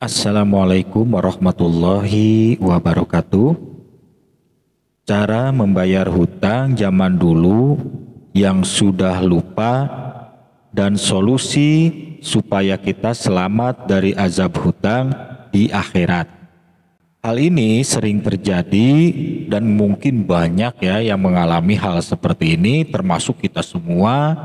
Assalamualaikum warahmatullahi wabarakatuh. Cara membayar hutang zaman dulu yang sudah lupa dan solusi supaya kita selamat dari azab hutang di akhirat. Hal ini sering terjadi dan mungkin banyak ya yang mengalami hal seperti ini, termasuk kita semua.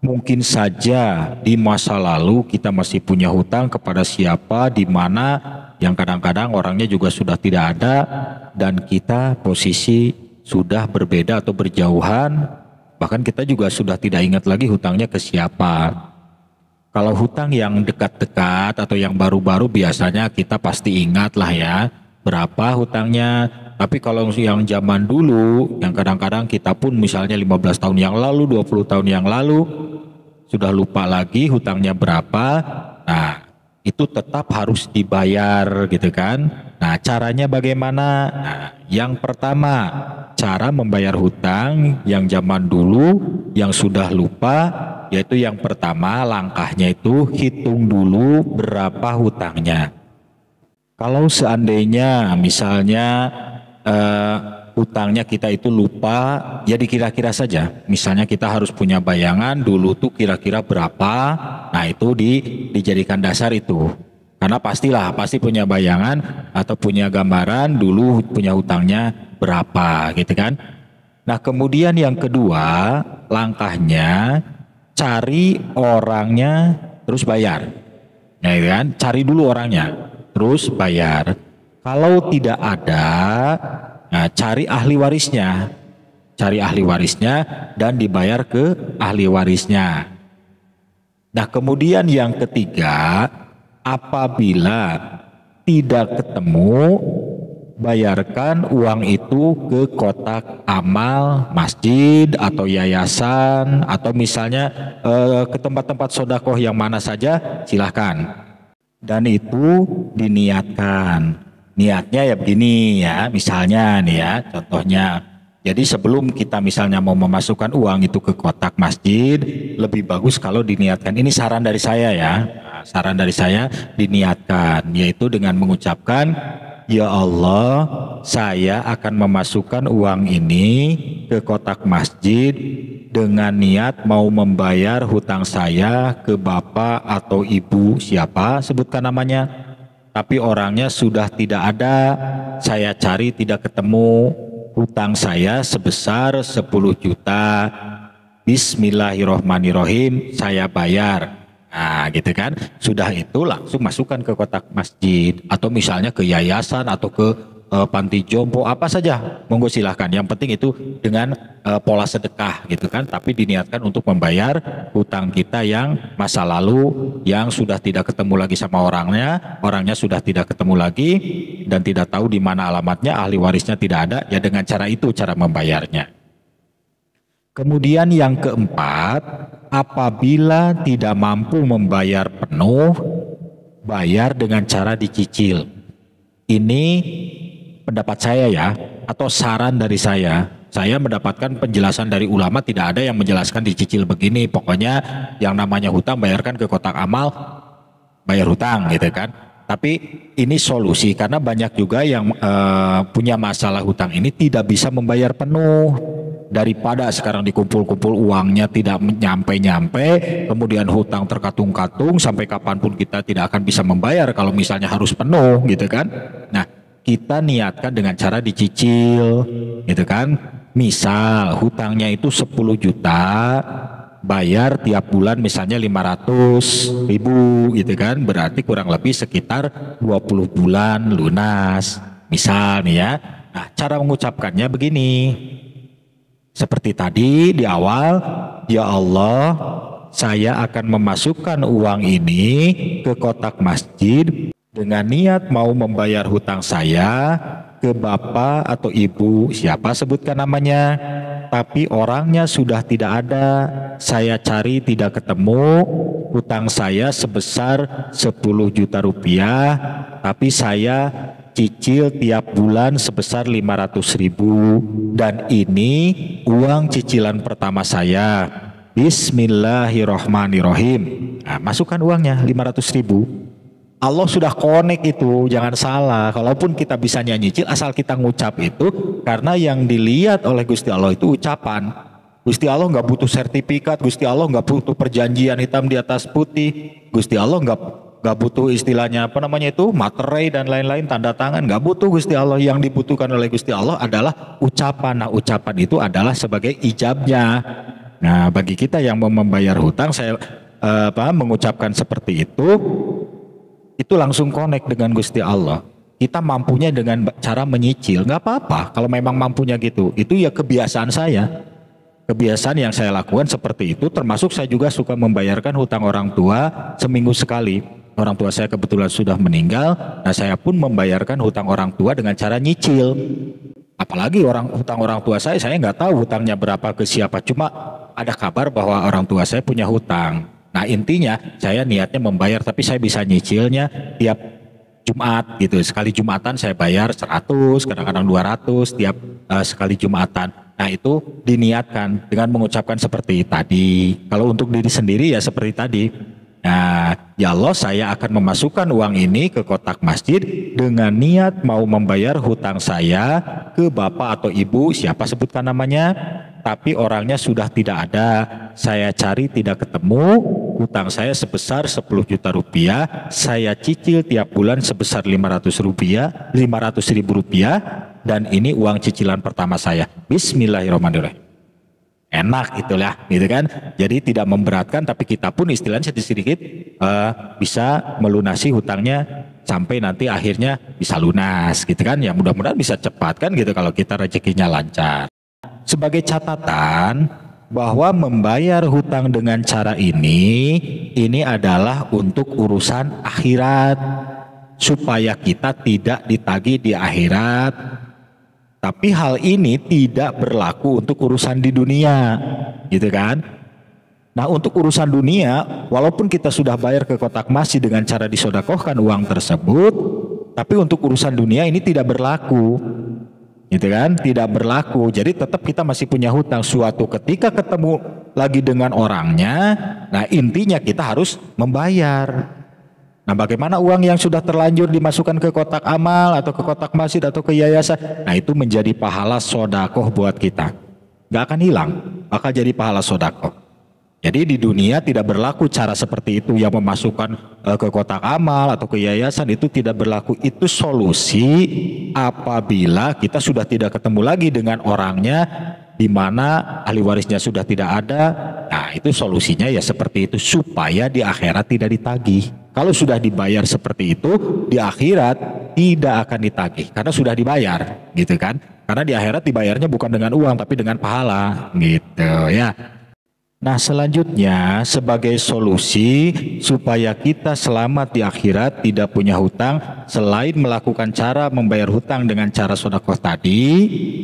Mungkin saja di masa lalu kita masih punya hutang kepada siapa, di mana, yang kadang-kadang orangnya juga sudah tidak ada dan kita posisi sudah berbeda atau berjauhan, bahkan kita juga sudah tidak ingat lagi hutangnya ke siapa. Kalau hutang yang dekat-dekat atau yang baru-baru biasanya kita pasti ingat lah ya berapa hutangnya. Tapi kalau yang zaman dulu, yang kadang-kadang kita pun misalnya 15 tahun yang lalu, 20 tahun yang lalu, sudah lupa lagi hutangnya berapa. Nah, itu tetap harus dibayar gitu kan. Nah, caranya bagaimana? Nah, yang pertama, cara membayar hutang yang zaman dulu yang sudah lupa, yaitu yang pertama langkahnya itu hitung dulu berapa hutangnya. Kalau seandainya misalnya hutangnya kita itu lupa, ya dikira-kira saja. Misalnya kita harus punya bayangan dulu tuh kira-kira berapa, nah itu dijadikan dasar itu. Karena pasti punya bayangan atau punya gambaran dulu punya hutangnya berapa gitu kan. Nah kemudian yang kedua langkahnya cari orangnya terus bayar. Ya kan, cari dulu orangnya terus bayar. Kalau tidak ada, nah, cari ahli warisnya dan dibayar ke ahli warisnya. Nah kemudian yang ketiga, apabila tidak ketemu, bayarkan uang itu ke kotak amal masjid atau yayasan atau misalnya ke tempat-tempat sodakoh yang mana saja silahkan. Dan itu diniatkan. Niatnya ya begini ya, misalnya nih ya, contohnya. Jadi sebelum kita misalnya mau memasukkan uang itu ke kotak masjid, lebih bagus kalau diniatkan. Ini saran dari saya ya, saran dari saya diniatkan, yaitu dengan mengucapkan, ya Allah, saya akan memasukkan uang ini ke kotak masjid dengan niat mau membayar hutang saya ke bapak atau ibu siapa, sebutkan namanya. Tapi orangnya sudah tidak ada, saya cari tidak ketemu, hutang saya sebesar 10 juta, bismillahirrohmanirrohim, saya bayar. Nah gitu kan, sudah itu langsung masukkan ke kotak masjid, atau misalnya ke yayasan, atau ke panti jompo, apa saja, monggo silahkan. Yang penting itu dengan pola sedekah gitu kan, tapi diniatkan untuk membayar hutang kita yang masa lalu, yang sudah tidak ketemu lagi sama orangnya sudah tidak ketemu lagi, dan tidak tahu di mana alamatnya, ahli warisnya tidak ada, ya dengan cara itu cara membayarnya. Kemudian yang keempat, apabila tidak mampu membayar penuh, bayar dengan cara dicicil. Ini pendapat saya ya, atau saran dari saya. Saya mendapatkan penjelasan dari ulama, tidak ada yang menjelaskan dicicil begini. Pokoknya yang namanya hutang bayarkan ke kotak amal, bayar hutang gitu kan. Tapi ini solusi karena banyak juga yang punya masalah hutang ini tidak bisa membayar penuh. Daripada sekarang dikumpul-kumpul uangnya tidak nyampe-nyampe, kemudian hutang terkatung-katung sampai kapanpun kita tidak akan bisa membayar kalau misalnya harus penuh gitu kan. Nah, kita niatkan dengan cara dicicil gitu kan. Misal hutangnya itu 10 juta, bayar tiap bulan misalnya 500 ribu gitu kan, berarti kurang lebih sekitar 20 bulan lunas misal nih ya. Nah cara mengucapkannya begini, seperti tadi di awal, ya Allah, saya akan memasukkan uang ini ke kotak masjid dengan niat mau membayar hutang saya ke bapak atau ibu siapa, sebutkan namanya, tapi orangnya sudah tidak ada, saya cari tidak ketemu, hutang saya sebesar 10 juta rupiah, tapi saya cicil tiap bulan sebesar 500 ribu, dan ini uang cicilan pertama saya, bismillahirrohmanirrohim. Nah, masukkan uangnya 500 ribu. Allah sudah connect itu, jangan salah. Kalaupun kita bisa nyicil, asal kita ngucap itu, karena yang dilihat oleh Gusti Allah itu ucapan. Gusti Allah nggak butuh sertifikat, Gusti Allah nggak butuh perjanjian hitam di atas putih, Gusti Allah nggak butuh istilahnya apa namanya itu materai dan lain-lain tanda tangan, nggak butuh Gusti Allah. Yang dibutuhkan oleh Gusti Allah adalah ucapan. Nah ucapan itu adalah sebagai ijabnya. Nah bagi kita yang mau membayar hutang, saya mengucapkan seperti itu langsung connect dengan Gusti Allah. Kita mampunya dengan cara menyicil, nggak apa-apa. Kalau memang mampunya gitu, itu ya kebiasaan saya. Kebiasaan yang saya lakukan seperti itu, termasuk saya juga suka membayarkan hutang orang tua seminggu sekali. Orang tua saya kebetulan sudah meninggal, nah saya pun membayarkan hutang orang tua dengan cara nyicil. Apalagi hutang orang tua saya nggak tahu hutangnya berapa ke siapa. Cuma ada kabar bahwa orang tua saya punya hutang. Nah intinya saya niatnya membayar, tapi saya bisa nyicilnya tiap Jumat gitu. Sekali Jumatan saya bayar 100, kadang-kadang 200 tiap sekali Jumatan. Nah itu diniatkan dengan mengucapkan seperti tadi. Kalau untuk diri sendiri ya seperti tadi. Nah ya Allah, saya akan memasukkan uang ini ke kotak masjid dengan niat mau membayar hutang saya ke bapak atau ibu, siapa sebutkan namanya, tapi orangnya sudah tidak ada. Saya cari tidak ketemu, hutang saya sebesar 10 juta rupiah, saya cicil tiap bulan sebesar 500 ribu rupiah, dan ini uang cicilan pertama saya. Bismillahirrahmanirrahim. Enak itulah, gitu kan. Jadi tidak memberatkan, tapi kita pun istilahnya sedikit-sedikit bisa melunasi hutangnya sampai nanti akhirnya bisa lunas, gitu kan. Ya mudah-mudahan bisa cepat kan gitu kalau kita rezekinya lancar. Sebagai catatan bahwa membayar hutang dengan cara ini adalah untuk urusan akhirat, supaya kita tidak ditagih di akhirat. Tapi hal ini tidak berlaku untuk urusan di dunia, gitu kan? Nah untuk urusan dunia, walaupun kita sudah bayar ke kotak masjid dengan cara disodakohkan uang tersebut, tapi untuk urusan dunia ini tidak berlaku, gitu kan? Tidak berlaku. Jadi tetap kita masih punya hutang. Suatu ketika ketemu lagi dengan orangnya, nah intinya kita harus membayar. Nah bagaimana uang yang sudah terlanjur dimasukkan ke kotak amal atau ke kotak masjid atau ke yayasan, nah itu menjadi pahala sodakoh buat kita. Gak akan hilang, bakal jadi pahala sodakoh. Jadi di dunia tidak berlaku cara seperti itu, yang memasukkan ke kotak amal atau ke yayasan itu tidak berlaku. Itu solusi apabila kita sudah tidak ketemu lagi dengan orangnya, di mana ahli warisnya sudah tidak ada. Nah itu solusinya ya seperti itu, supaya di akhirat tidak ditagih. Kalau sudah dibayar seperti itu, di akhirat tidak akan ditagih karena sudah dibayar, gitu kan? Karena di akhirat dibayarnya bukan dengan uang tapi dengan pahala, gitu ya. Nah selanjutnya sebagai solusi supaya kita selamat di akhirat, tidak punya hutang, selain melakukan cara membayar hutang dengan cara sedekah tadi,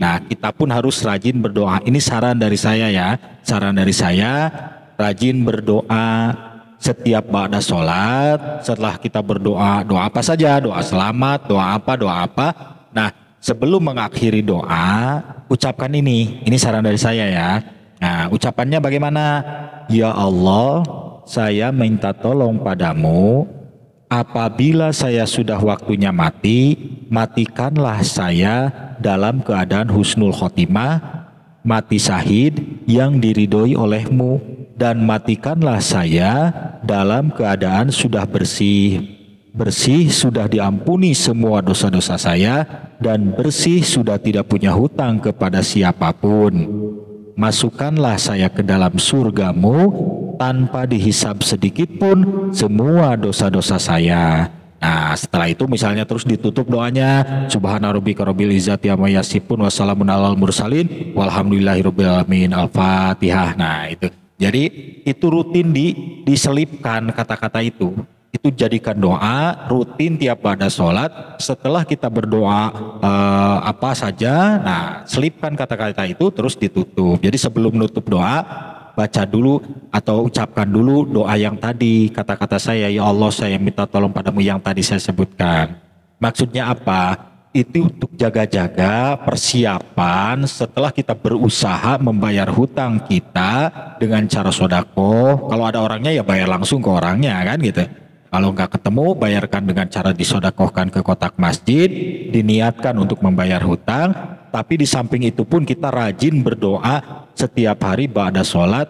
nah kita pun harus rajin berdoa. Ini saran dari saya ya, saran dari saya, rajin berdoa setiap ba'da sholat. Setelah kita berdoa, doa apa saja, doa selamat, doa apa. Nah sebelum mengakhiri doa, ucapkan ini saran dari saya ya. Nah ucapannya bagaimana? Ya Allah, saya minta tolong padamu, apabila saya sudah waktunya mati, matikanlah saya dalam keadaan husnul khotimah, mati syahid yang diridhoi olehmu, dan matikanlah saya dalam keadaan sudah bersih sudah diampuni semua dosa-dosa saya, dan bersih sudah tidak punya hutang kepada siapapun. Masukkanlah saya ke dalam surgamu tanpa dihisab sedikit pun semua dosa-dosa saya. Nah setelah itu misalnya terus ditutup doanya, Subhana rabbika rabbil izzati amma yasifun wa salamun alal mursalin walhamdulillahirabbil alamin, Al-Fatihah. Nah itu. Jadi itu rutin diselipkan kata-kata itu. Itu jadikan doa rutin tiap pada sholat. Setelah kita berdoa apa saja, nah selipkan kata-kata itu terus ditutup. Jadi sebelum nutup doa, baca dulu atau ucapkan dulu doa yang tadi, kata-kata saya, ya Allah saya minta tolong padamu yang tadi saya sebutkan. Maksudnya apa? Itu untuk jaga-jaga persiapan setelah kita berusaha membayar hutang kita dengan cara sodako. Kalau ada orangnya ya bayar langsung ke orangnya kan gitu. Kalau nggak ketemu, bayarkan dengan cara disodakohkan ke kotak masjid, diniatkan untuk membayar hutang, tapi di samping itu pun kita rajin berdoa setiap hari ba'da sholat,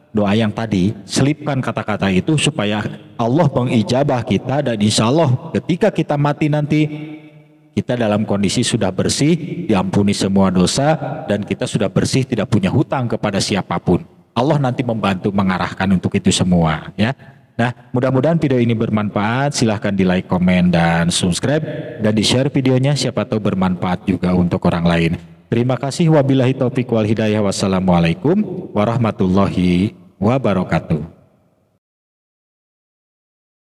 doa yang tadi, selipkan kata-kata itu supaya Allah mengijabah kita dan insya Allah ketika kita mati nanti, kita dalam kondisi sudah bersih, diampuni semua dosa, dan kita sudah bersih, tidak punya hutang kepada siapapun. Allah nanti membantu mengarahkan untuk itu semua, ya. Nah, mudah-mudahan video ini bermanfaat. Silahkan di like, komen, dan subscribe. Dan di share videonya, siapa tahu bermanfaat juga untuk orang lain. Terima kasih. Wabillahi taufiq wal hidayah. Wassalamualaikum warahmatullahi wabarakatuh.